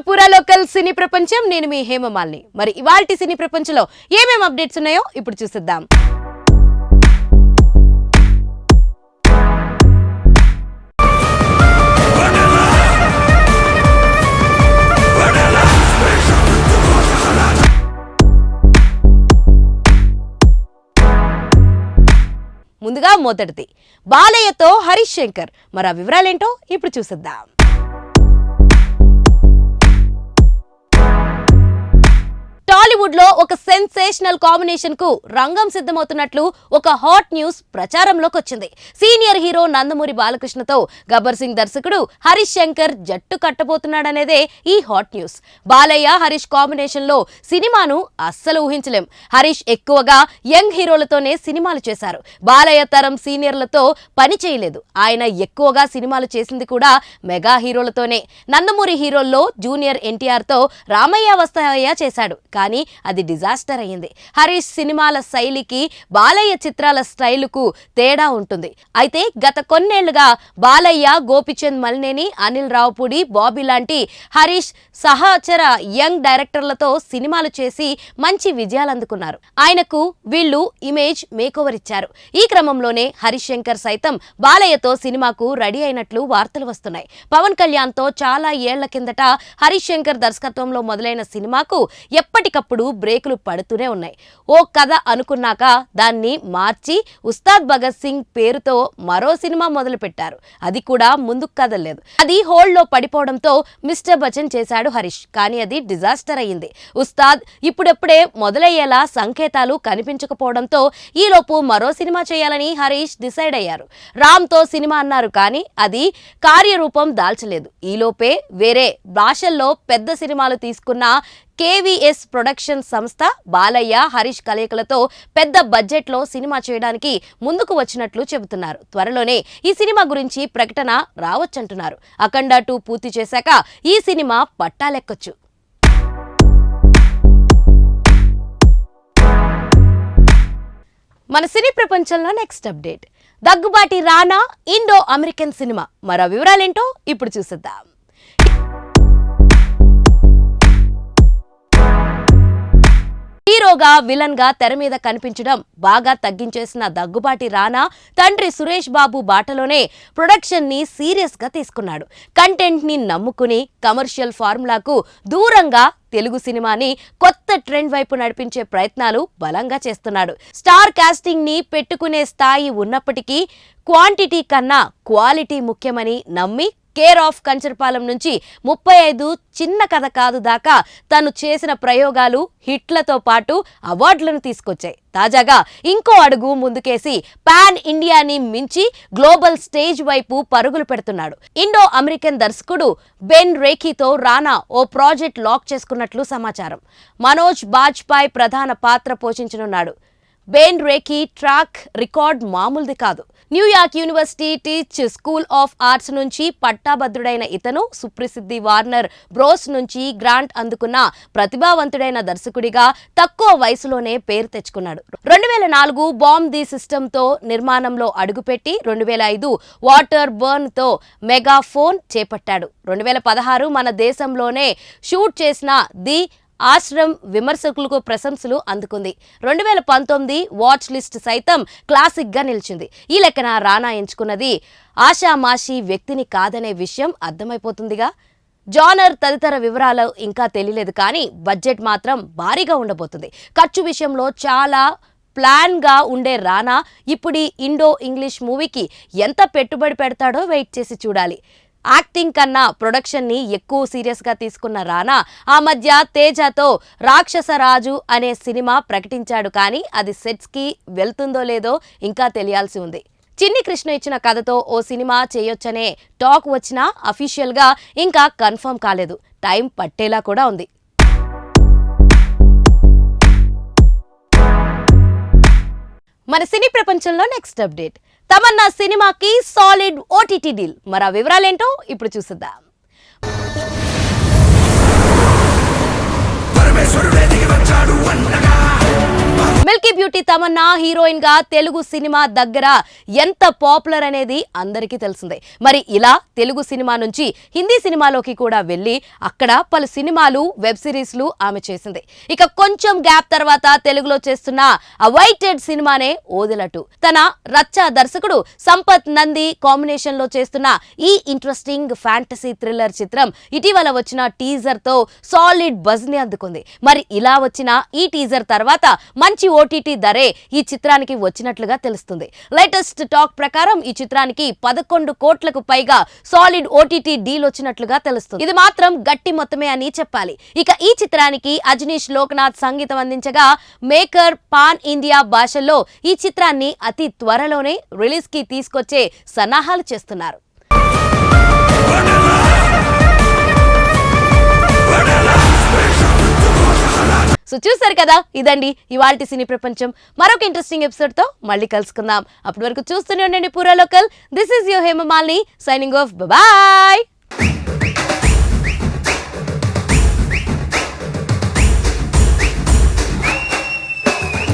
పూరా లోకల్ సినీ ప్రపంచం నేను మీ హేమమాలిని. మరి ఇవాల్టి సినీ ప్రపంచంలో ఏమేం అప్డేట్స్ ఉన్నాయో ఇప్పుడు చూసేద్దాం. ముందుగా మొదటిది బాలయ్యతో హరీష్ శంకర్. మరి ఆ వివరాలేంటో ఇప్పుడు చూసేద్దాం. టాలీవుడ్ లో ఒక సెన్సేషనల్ కాంబినేషన్ కు రంగం సిద్ధమవుతున్నట్లు ఒక హాట్ న్యూస్ ప్రచారంలోకి వచ్చింది. సీనియర్ హీరో నందమూరి బాలకృష్ణతో గబ్బర్ సింగ్ దర్శకుడు హరీష్ శంకర్ జట్టు కట్టబోతున్నాడనేదే ఈ hot news. Balayya Harish combination లో సినిమాను అస్సలు ఊహించలేం. హరీష్ ఎక్కువగా యంగ్ హీరోలతోనే సినిమాలు చేశారు. బాలయ్య తరం సీనియర్లతో పని చేయలేదు. ఆయన ఎక్కువగా సినిమాలు చేసింది కూడా మెగా హీరోలతోనే. నందమూరి హీరోల్లో జూనియర్ ఎన్టీఆర్ తో రామయ్య వస్తావయ్య చేశాడు, కానీ అది డిజాస్టర్ అయ్యింది. హరీష్ సినిమాల శైలికి బాలయ్య చిత్రాల స్టైలుకు తేడా ఉంటుంది. అయితే గత కొన్నేళ్లుగా బాలయ్య, గోపిచంద్ మలినేని, అనిల్ రావుపూడి, బాబీ లాంటి హరీష్ సహచర యంగ్ డైరెక్టర్లతో సినిమాలు చేసి మంచి విజయాలు అందుకున్నారు. ఆయనకు వీళ్ళు ఇమేజ్ మేకోవర్ ఇచ్చారు. ఈ క్రమంలోనే హరీష్ శంకర్ సైతం బాలయ్యతో సినిమాకు రెడీ అయినట్లు వార్తలు వస్తున్నాయి. పవన్ కళ్యాణ్ తో చాలా ఏళ్ల కిందట హరీష్ శంకర్ దర్శకత్వంలో మొదలైన సినిమాకు ఎప్పటికప్పుడు బ్రేకులు పడుతూనే ఉన్నాయి. ఓ కథ అనుకున్నాక దాన్ని మార్చి ఉస్తాద్ భగత్ సింగ్ పేరుతో మరో సినిమా మొదలు పెట్టారు. అది కూడా ముందుకు కదలలేదు. అది హోల్డ్ లో పడిపోవడంతో మిస్టర్ బచ్చన్ చేశాడు హరీష్, కానీ అది డిజాస్టర్ అయ్యింది. ఉస్తాద్ ఇప్పుడెప్పుడే మొదలయ్యేలా సంకేతాలు కనిపించకపోవడంతో ఈలోపు మరో సినిమా చేయాలని హరీష్ డిసైడ్ అయ్యారు. రామ్ తో సినిమా అన్నారు, కానీ అది కార్యరూపం దాల్చలేదు. ఈలోపే వేరే భాషల్లో పెద్ద సినిమాలు తీసుకున్న కేవీఎస్ ప్రొడక్షన్ సంస్థ బాలయ్య, హరీష్ కలయికలతో పెద్ద బడ్జెట్ లో సినిమా చేయడానికి ముందుకు వచ్చినట్లు చెబుతున్నారు. త్వరలోనే ఈ సినిమా గురించి ప్రకటన రావచ్చంటున్నారు. అఖండ 2 పూర్తి చేశాక ఈ సినిమా పట్టాలెక్కొచ్చు. మన సినీ ప్రపంచంలో నెక్స్ట్ అప్డేట్ దగ్గుబాటి రానా ఇండో అమెరికన్ సినిమా. మరో వివరాలేంటో ఇప్పుడు చూసేద్దాం. హీరోగా విలన్ గా తెర మీద కనిపించడం బాగా తగ్గించేసిన దగ్గుబాటి రానా తండ్రి సురేష్ బాబు బాటలోనే ప్రొడక్షన్ ని సీరియస్ గా తీసుకున్నాడు. కంటెంట్ ని నమ్ముకుని కమర్షియల్ ఫార్ములాకు దూరంగా తెలుగు సినిమాని కొత్త ట్రెండ్ వైపు నడిపించే ప్రయత్నాలు బలంగా చేస్తున్నాడు. స్టార్ కాస్టింగ్ ని పెట్టుకునే స్థాయి ఉన్నప్పటికీ క్వాంటిటీ కన్నా క్వాలిటీ ముఖ్యమని నమ్మి కేర్ ఆఫ్ కంచరపాలెం నుంచి 35 చిన్న కథ కాదు దాకా తను చేసిన ప్రయోగాలు హిట్లతో పాటు అవార్డులను తీసుకొచ్చాయి. తాజాగా ఇంకో అడుగు ముందుకేసి పాన్ ఇండియాని మించి గ్లోబల్ స్టేజ్ వైపు పరుగులు పెడుతున్నాడు. ఇండో అమెరికన్ దర్శకుడు బెన్ రేఖీతో రానా ఓ ప్రాజెక్ట్ లాక్ చేసుకున్నట్లు సమాచారం. మనోజ్ బాజ్పాయ్ ప్రధాన పాత్ర పోషించనున్నాడు. బెన్ రేఖీ ట్రాక్ రికార్డ్ మామూలుది కాదు. New York university teach school of arts నుంచి పట్టాభద్రుడైన ఇతను సుప్రసిద్ధి వార్నర్ బ్రోస్ నుంచి గ్రాంట్ అందుకున్న ప్రతిభావంతుడైన దర్శకుడిగా తక్కువ వయసులోనే పేరు తెచ్చుకున్నాడు. 2004 బాంబ్ ది సిస్టమ్ తో నిర్మాణంలో అడుగుపెట్టి 2005 వాటర్ బర్న్ తో మెగాఫోన్ చేపట్టాడు. 2016 మన దేశంలోనే షూట్ చేసిన ది ఆశ్రమ్ విమర్శకులకు ప్రశంసలు అందుకుంది. 2019 వాచ్ లిస్ట్ సైతం క్లాసిక్ గా నిలిచింది. ఈ లెక్కన రానా ఎంచుకున్నది ఆషామాషి వ్యక్తిని కాదనే విషయం అర్థమైపోతుందిగా. జానర్ తదితర వివరాలు ఇంకా తెలియలేదు, కానీ బడ్జెట్ మాత్రం భారీగా ఉండబోతుంది. ఖర్చు విషయంలో చాలా ప్లాన్ గా ఉండే రానా ఇప్పుడు ఇండో ఇంగ్లీష్ మూవీకి ఎంత పెట్టుబడి పెడతాడో వెయిట్ చేసి చూడాలి. యాక్టింగ్ కన్నా ప్రొడక్షన్ ని ఎక్కువ సీరియస్ గా తీసుకున్న రానా ఆ మధ్య తేజతో రాక్షసరాజు అనే సినిమా ప్రకటించాడు, కానీ అది సెట్స్ కి వెళ్తుందో లేదో ఇంకా తెలియాల్సి ఉంది. చిన్ని కృష్ణ ఇచ్చిన కథతో ఓ సినిమా చేయొచ్చనే టాక్ వచ్చినా అఫీషియల్ గా ఇంకా కన్ఫర్మ్ కాలేదు. టైం పట్టేలా కూడా ఉంది. మన సినీ ప్రపంచంలో నెక్స్ట్ అప్డేట్ తమన్నా సినిమాకి సాలిడ్ ఓటీటీ డీల్. మరి ఆ వివరాలేంటో ఇప్పుడు చూసేద్దాం. మిల్కీ బ్యూటీ తమన్నా హీరోయిన్ గా తెలుగు సినిమా దగ్గర ఎంత పాపులర్ అనేది అందరికీ తెలిసిందే. మరి ఇలా తెలుగు సినిమా నుంచి హిందీ సినిమాలోకి కూడా వెళ్లి అక్కడ పలు సినిమాలు వెబ్ సిరీస్లు ఆమె చేసింది. ఇక కొంచెం గ్యాప్ తర్వాత తెలుగులో చేస్తున్న అవైటెడ్ సినిమానే ఓదెలటు. తన రచ్చ దర్శకుడు సంపత్ నంది కాంబినేషన్ లో చేస్తున్న ఈ ఇంట్రెస్టింగ్ ఫ్యాంటసీ థ్రిల్లర్ చిత్రం ఇటీవల వచ్చిన టీజర్ తో సాలిడ్ బజ్ ని అందుకుంది. మరి ఇలా వచ్చిన ఈ టీజర్ తర్వాత మంచి ఓటీటీ ధరే ఈ చిత్రానికి వచ్చినట్లుగా తెలుస్తుంది. లేటెస్ట్ టాక్ ప్రకారం ఈ చిత్రానికి 11 కోట్లకు పైగా సాలిడ్ ఓటీటీ డీల్ వచ్చినట్లుగా తెలుస్తుంది. ఇది మాత్రం గట్టి మొత్తమే అని చెప్పాలి. ఇక ఈ చిత్రానికి అజనీష్ లోక్నాథ్ సంగీతం అందించగా మేకర్ పాన్ ఇండియా భాషల్లో ఈ చిత్రాన్ని అతి త్వరలోనే రిలీజ్ కి తీసుకొచ్చే సన్నాహాలు చేస్తున్నారు. సో చూసారు కదా, ఇదండి ఇవాల్టి సినీ ప్రపంచం. మరొక ఇంట్రెస్టింగ్ ఎపిసోడ్ తో మళ్ళీ కలుసుకుందాం. అప్పటి వరకు చూస్తూనే ఉండండి పూరా local. This is your Hemamalini signing off. Bye.